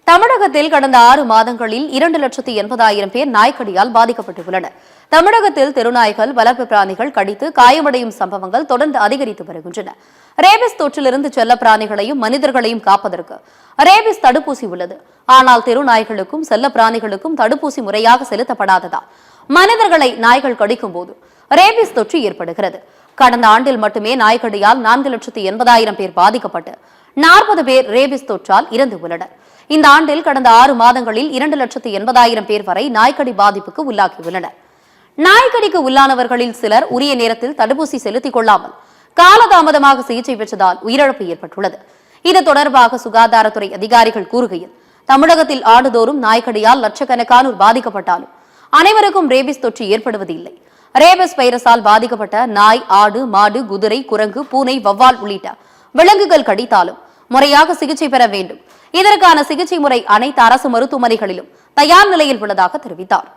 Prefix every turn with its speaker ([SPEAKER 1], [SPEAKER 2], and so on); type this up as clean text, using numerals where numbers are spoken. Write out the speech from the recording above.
[SPEAKER 1] தமிழகத்தில் கடந்த 6 மாதங்களில் 2,80,000 பேர் நாய்க்கடியால் பாதிக்கப்பட்டுள்ளனர். தமிழகத்தில் தெருநாய்கள், வளர்ப்பு பிராணிகள் கடித்து காயமடையும் சம்பவங்கள் தொடர்ந்து அதிகரித்து வருகின்றன. ரேபிஸ் தொற்றிலிருந்து செல்ல பிராணிகளையும் மனிதர்களையும் காப்பதற்கு ரேபிஸ் தடுப்பூசி உள்ளது. ஆனால் தெருநாய்களுக்கும் செல்ல பிராணிகளுக்கும் தடுப்பூசி முறையாக செலுத்தப்படாததால் மனிதர்களை நாய்கள் கடிக்கும் போது ரேபிஸ் தொற்று ஏற்படுகிறது. கடந்த ஆண்டில் மட்டுமே நாய்க்கடியால் 4,80,000 பேர் பாதிக்கப்பட்டு 40 பேர் ரேபிஸ் தொற்றால் இறந்து உள்ளனர். இந்த ஆண்டில் கடந்த 6 மாதங்களில் 2,80,000 பேர் வரை நாய்க்கடி பாதிப்புக்கு உள்ளாகியுள்ளனர். நாய்க்கடிக்கு உள்ளானவர்களில் சிலர் உரிய நேரத்தில் தடுப்பூசி செலுத்திக் கொள்ளாமல் காலதாமதமாக சிகிச்சை பெற்றதால் உயிரிழப்பு ஏற்பட்டுள்ளது. இது தொடர்பாக சுகாதாரத்துறை அதிகாரிகள் கூறுகையில், தமிழகத்தில் ஆண்டுதோறும் நாய்க்கடியால் லட்சக்கணக்கானோர் பாதிக்கப்பட்டாலும் அனைவருக்கும் ரேபிஸ் தொற்று ஏற்படுவதில்லை. ரேபிஸ் வைரஸால் பாதிக்கப்பட்ட நாய், ஆடு, மாடு, குதிரை, குரங்கு, பூனை, வவ்வால் உள்ளிட்ட விலங்குகள் கடித்தாலும் முறையாக சிகிச்சை பெற வேண்டும். இதற்கான சிகிச்சை முறை அனைத்து அரசு மருத்துவமனைகளிலும் தயார் நிலையில் உள்ளதாக தெரிவித்தார்.